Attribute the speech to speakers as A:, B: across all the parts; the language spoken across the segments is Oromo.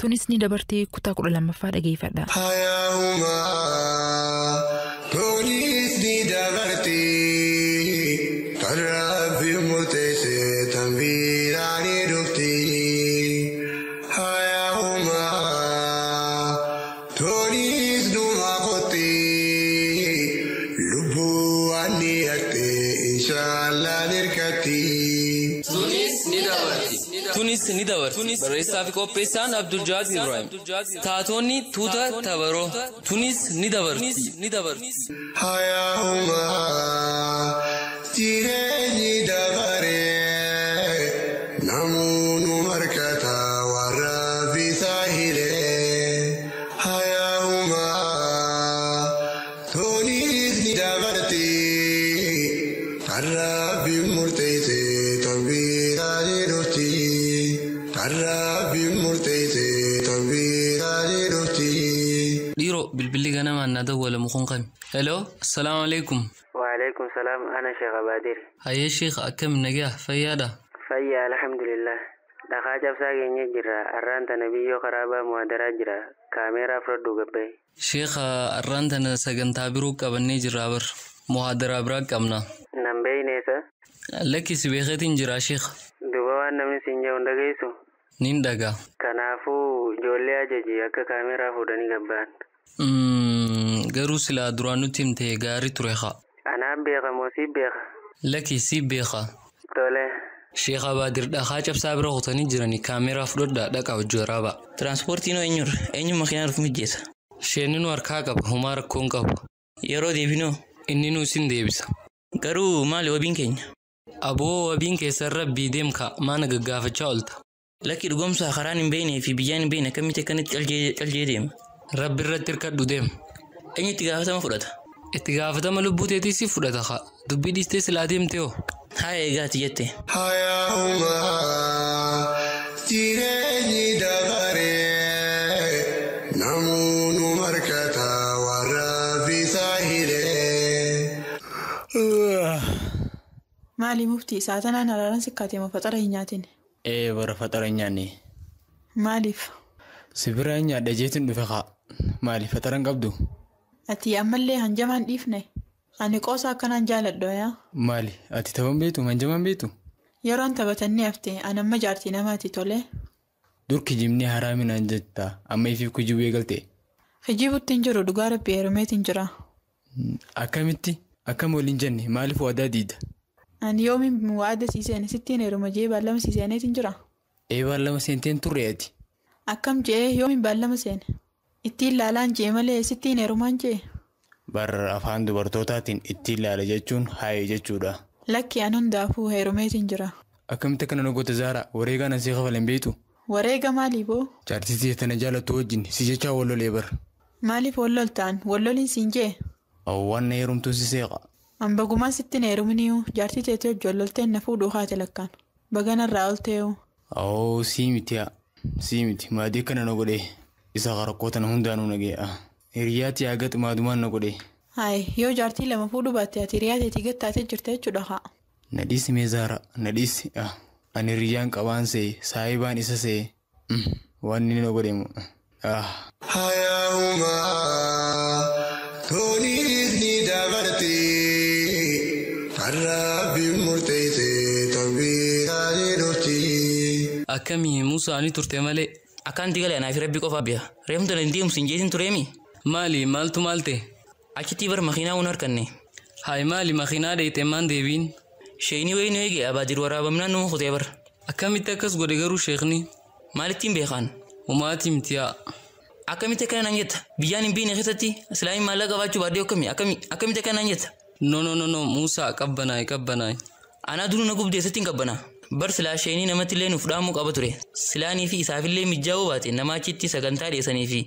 A: Tunis ni dabartee kutaa 12ffaa dhageeffadha.
B: Tunis ni dabartee taraafi murteessee tanbiiraanii dhuftii. Tunis dhuma qottee lubbuu ani hattee inshallah nirkatti.
C: Tunis ni dabarti. Barreessaa fi qopheessaan Abdul Jabir Ibrahim. Taatonni tuuta tabaroo. Tunis ni dabarti.
B: Hayaahuma jireenyi dabaree namoonni markata warra bisaa hiree. Hayaahuma tunis ni dabarti. Taraafi murteessee tanbiiraanii dhuftii. Taraafi murteessee tanbiiraanii dhuftii.
C: Dhiiroo bilbilli ganamaan na dawwala mukuun qami. Hello, assalaamu alaikum.
D: وعليكم السلام أنا شيخ بادر.
C: Hayyee sheekh akkam nagaa fayyaadha?
D: فيا الحمد لله. دخاجب ساقي نجرا أرانت نبيو خرابا موادرا جرا كاميرا فردو قبي.
C: Sheekh arraantana sagantaa biroo qabannee jirra bar. Muhaadaraa biraa qabna.
D: نمبي نيسا.
C: Lakkisi beekeetiin jira sheekh.
D: دوبوان نمي سنجا وندقيسو.
C: Nin dhagaa.
D: كنافو جولي أججي أكا كاميرا فوداني قبان.
C: Garuu silaa duraan nutti himte gaarii ture haa.
D: أنا بيغا موسي بيغا.
C: Lakki si beeka.
D: تولي.
C: Sheekh Abaadir dhagaa cabsaa bira qotanii jiranii kaameeraa fudhadhaa dhaqaa hojii waraabaa.
E: Transportiin eenyu makiinaa dhufu mijjeessa.
C: Sheeninu harkaa qaba humaa rakkoon qabu.
E: Yeroo deebinoo.
C: Inni nu isin deebisa.
E: Garuu maali wabiin keenya?
C: Aboo wabiin keessan rabbii deemka maana gaggaafachaa oolta.
E: Lakki dhugomsaa karaan hin beeknee fi biyyaan hin beekne akkamitti akkanatti caljee deema.
C: Rabbi irratti hirkadhu deem.
E: Eenyu itti gaafatama fudhata?
C: Itti gaafatama lubbuu teetii si fudhata haa. Dubbii dhiistee silaa deemte hoo.
E: Haa eegaati jette.
B: Hayaahuma jireenyi dabaree namoonni markata warra bisaa hiree.
F: Maali muftii saatanaan alaalan sikkaatee mafaxara hin nyaatin.
G: Bara faxara hin nyaanne.
F: Maaliif?
G: Sibira hin nyaadha jeetiin dhufe haa. Maali faxara hin qabdu?
F: Ati ammallee hanjamaan dhiifne. Ani qoosa akkanaan jaaladho yaa.
G: Maali ati taphan beetu hanjamaan beetu?
F: Yeroon taphatannee hafte ani amma jaartii namaati tole.
G: Dur kijibnee haraaminaan jetta amma ifiif kijibuu eegalte.
F: Kijibutti hin jiru dhugaa rabbi heerumeetiin jira.
G: Akkamitti? Akkam waliin jenne maaliif waadaa diida?
F: Ani yoomiin waada siiseen sittiin heeruma jee baallama siiseeneetiin jira.
G: Baallama seenteen turre ati.
F: Akkam jee yoomiin baallama seene. Ittiin laalaan jee malee sittiin heerumaan jee.
G: Barra afaan dubartootaatiin ittiin ilaala jechuun haayee jechuudha.
F: Lakki an hundaafuu heerumeetiin jira.
G: Akkamitti akkana nagoota Zaara wareegaan asii qabalan beetu?
F: Wareega maalii boo?
G: Jaartittii tana jaalatu wajjin si jechaa wallolee bar.
F: Maaliif walloltaan? Walloliin siin jee?
G: Waan na heerumtuun si seeqa.
F: An bagumaan sittiin heeruminiyyuu jaartii teetii hojii wallolteen na fuudhuu haate lakkaan. Baganarraa ol ta'eewu.
G: Sii miti maadii kana na godhee isa qarakkoota na hundaanuu nagee'a. Hiriyaatti yaagat maadumaan na godhee.
F: Haay yoo jaartii lama fuudhuu baatte ati hiriyaa teetii gattaatee jirta jechuudha haa.
G: Nadhiisi mee Zaara nadhiisi. Ani hiriyaan qabaan see saayibaan isa see waan inni na godheemu.
B: Hayaahuma tunis ni dabartee taraafi murteessee tanbiiraanii dhuftii.
C: Akkamii Musaa ni turte malee.
E: Akkanti galee anaa fi rabbi qofaa biya. Reemtu na deemu siin jeetiin tureemi.
C: Maali maaltu maalte?
E: Achitti bar makiinaa hun harkanne.
C: Haay maali makiinaa dheeyte maan deebiin?
E: Sheekni wayii nu eege Abaadir waraabamnaan nu kutee bar.
C: Akkamitti akkas godhe garuu sheekni?
E: Maalittiin beekaan?
C: Humaatii mitiyaa.
E: Akkamitti akkana naan jetta? Biyyaan hin beekne keessatti islaamin maallaqa qabaachuu baaddee akkamitti akkana naan jetta?
C: No Musaa qabbanaay.
E: Anaa duruu na gubdee sittiin qabbanaa. Bar silaa sheenii namatti illee nuuf dhaamuu qaba ture. Silaanii fi isaafillee mijaa'uu baate nama achitti sagantaa dhiyeessanii fi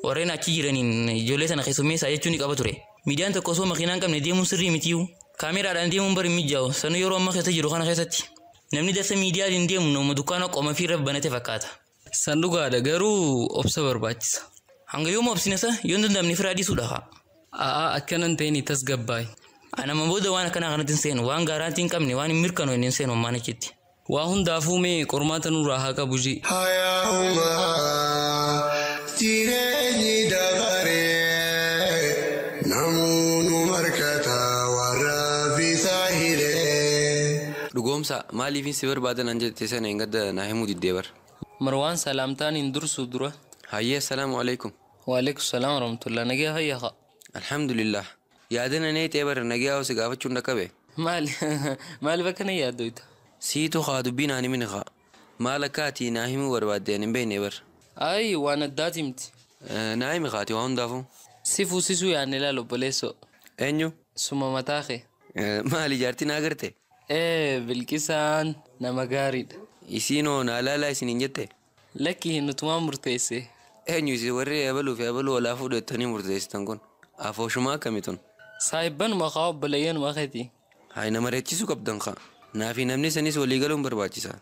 E: warreen achi jiraniin ijoollee sana keessummeessaa jechuun ni qaba ture. Miidiyaan tokko osoo makiinaan qabne deemuun sirrii mitiyyuu. Kaameraadhaan deemuun bari mijaa'u sanuu yeroo amma keessa jiru kana keessatti. Namni dasa miidiyaatiin deemu nama dukkaana qoma fi rabbanate fakkaata.
C: San dhugaadha garuu obsa barbaachisa.
E: Hanga yooma obsinasa yoon dandamne firaa dhiisuudha.
C: Akkanan ta'in tasgabbaay.
E: Anama booda waan akkanaa kanatti hin seenu waan gaaraantii hin qabne waan hin mirkanoon hin seenu ammaan achitti.
C: Waa hundaafuu mee qormaata nurraa haa qabu jee.
B: Hayaahuma
H: dhugoomsa maaliif si barbaadan an jette sana hin gadda na himuu diddeebar.
C: Marwaan salaamtaan hin dursu dura.
H: Hayyee assalaamu alaikum.
C: Waalaikum salaam warahmatullahi nagaa hayyaqa.
H: Alhamdulillah. Yaadana nee teebar nagaa hosi gaafachuun dhaqqabe.
C: Maal bakka na yaaddoyta?
H: Siitu haa dubbiin ani minqa. Maal akkaati na himuu barbaaddeen hin beekne bar.
C: Ay waan addaati miti.
H: Na himi qaati waa hundaafu.
C: Si fuusisuu yaadne ilaal obboleessoo.
H: Eenyu?
C: Suma mataa kee.
H: Maali jaartii na agarte?
C: Bilqisaan nama gaariidha.
H: Isiinoo na laalaa isin hin jette?
C: Lakki nutumaan murteesse.
H: Eenyu isin warri eebaluu fi eebaluu olaa fuudhettanii murteessitan kun? Afooshumaa akkamitun?
C: Saayibbanuma kaa obboleeyyanuma keeti.
H: Hayi nama reechisu qabdan kaa. Naafi namni sanis walii galuun barbaachisa.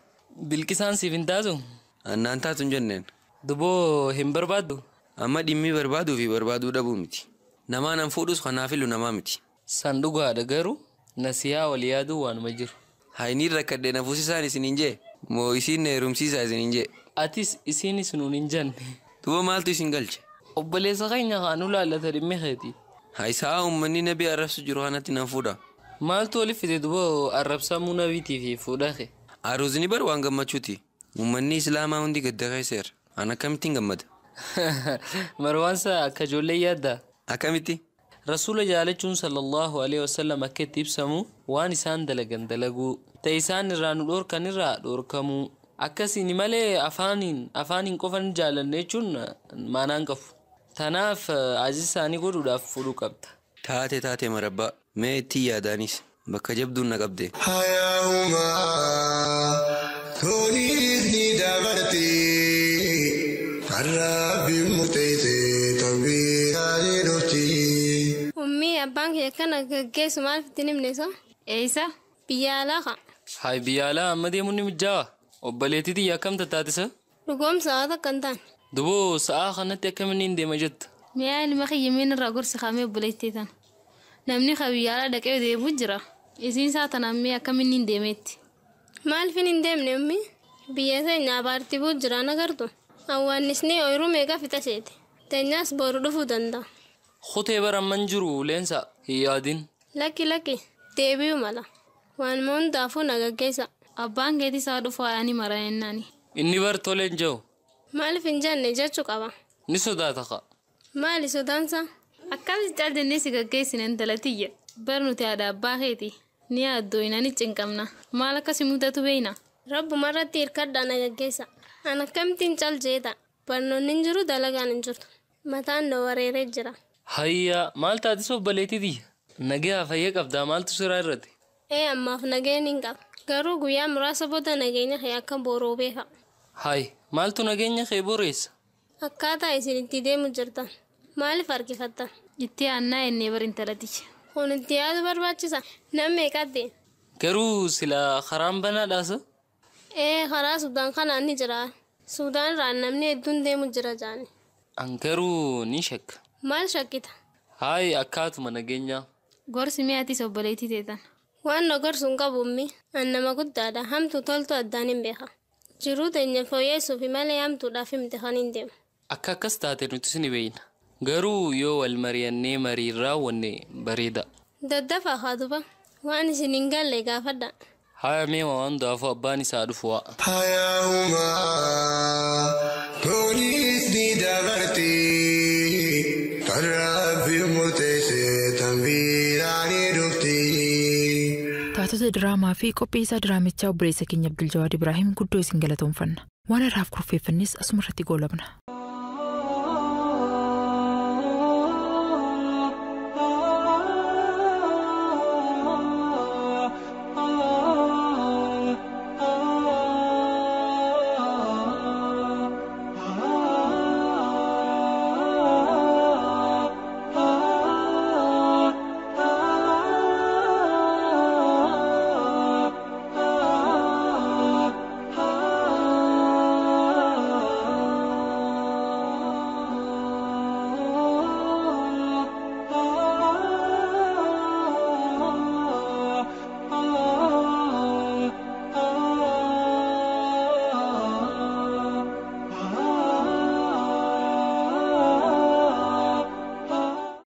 C: Bilqisaan siif hin taatu?
H: Annaan taatu hin jenneen.
C: Duboo hin barbaaddu?
H: Amma dhimmi barbaaduu fi barbaaduu dhabuu miti. Namaan an fuudhus kanaafilu namaa miti.
C: San dhugaadha garuu nasiyaa wal yaaduu waanuma jiru.
H: Hayniin rakkadhee nafuusisaan isin hin jee? Moo isiin heerumsiisaa isin hin jee?
C: Atis isiinis nuun hin jenne.
H: Duba maaltu isin galche?
C: Obboleessa keenya kaanuu laallata dhimmi keeti.
H: Haayisaa uummanni nabii arrabsu jiru kanatti nan fuudha.
C: Maaltu waliif fide duba arrabsamuu nabiitii fi fuudha kee?
H: Aruuzni bar waan gammachuuti. Uummanni islaamaa hundi gadda keessa. An akkamittiin gammada?
C: Marwaansa akka ijoollee yaaddaa?
H: Akkamitti?
C: Rasuula jaalachuun sallallahu alaihi wasallam akka itti ibsamu waan isaan dalagan dalaguu ta'e isaan irraa nu dhoorkan irraa dhoorkamuu akkasiin malee afaaniin qofan jaalanne jechuun maanaan qabu. Tanaaf aziz isaanii godhuudhaaf fudhuu qabda.
H: Taate marabbaa mee itti yaadaanis bakka jabduun na qabde.
B: Hayyaa'umaa toniis ni dabartii har'aafi murteessee tambiiraalee dhufti.
I: Ummii abbaan kee kana gaggeessu maal fitti nimneessa?
A: Eessa?
I: Biyya alaa kaa.
C: Hayi biyya alaa amma deemuun ni mijjaawa. Obboleettiitii akkamta taatisa?
I: Dhugoomsa haa takka hin taane.
C: Duboo sa'aa kanatti akkamiin hin deema jetta?
A: Miyaa ilma kiyyameen irraa gorsi kaamee obboleettii tan. Namni biyya alaa dhaqee deebi'u jira. Isiin isaa tanaan mee akkamiin hin deemeetti?
I: Maalifin hin deemne ummii? Biyya seenyaa baartii bu'u jiraan agartu. Awwaannisni ooyiruu meeqa fixa seete. Teenyaas boru dhufuu danda'a.
C: Kutee baramman jiru leensa hin yaadin.
I: Lakki deebi'u mala. Waan hundaafuu na gaggeessa.
A: Abbaan keetii isaa dhufu haadhanii maraa'ennaani.
C: Inni bar toleen jiru.
I: Maaliif hin jenne jechuu qaba?
C: Ni sodaata qa.
I: Maali sodaansa?
A: Akkamitti caaltennee si gaggeessine intalatiyya. Bar nuti haadha abbaa keeti. Ni yaaddoo inani cinqabna. Maal akkasi mudatu beeyna?
I: Rabbuma irratti hirkadhaa na gaggeessa. An akkamittiin cal jeeta. Barnoonni hin jiru dalagaan hin jirtu. Mataan na wareeree jira.
C: Hayya maal taatis obboleettiiti? Nagaa fayyaa qabdaa maaltu siraa irratti?
I: Ammaaf nageen hin qaba. Garuu guyyaa muraasa booda nageenya kee akka boroo beeka.
C: Hayi maaltu nageenya kee boreessa?
I: Akkaataa isin itti deemu jirtan. Maaliif harkifattan?
A: Itti aannaa ennee bar intalaticha.
I: Kun itti yaadu barbaachisa. Namni meeqaddeen?
C: Garuu sila karaan banaadhaasa?
I: Karaa Sudaan kanaan ni jira. Sudaan irraa namni hedduun deemu jira jaani.
C: An garuu ni shakka.
I: Maal shakkita?
C: Hayi akkaatuma nageenyaa.
A: Gorsi mi'aatis obboleettii teetan.
I: Waan na gorsuun qabu ummi. An nama guddaadha. Hamtuu toltu addaan hin beeka. Jiruu teenya fooyyessuuf malee hamtuudhaaf himte kan hin deemu.
C: Akka akkas taate nuti ni beeyna. Garuu yoo wal mari'annee marii raawwanne bareeda.
I: Daddafaa haatuba. Waan isin hin galle gaafadha.
C: Haya meema waan hundaafuu abbaan isaa dhufu waa.
B: Hayyaa'umaa toniis ni dabartii har'aafi murteessee tambiiraalee dhufti.
A: Taatota diraamaa fi qophii isaa diraamichaa obboleessa keenya Abdul Jawaad Ibrahim guddoo isin galatoomfanna. Waan irraaf kurfeeffannis asumarratti goolabna.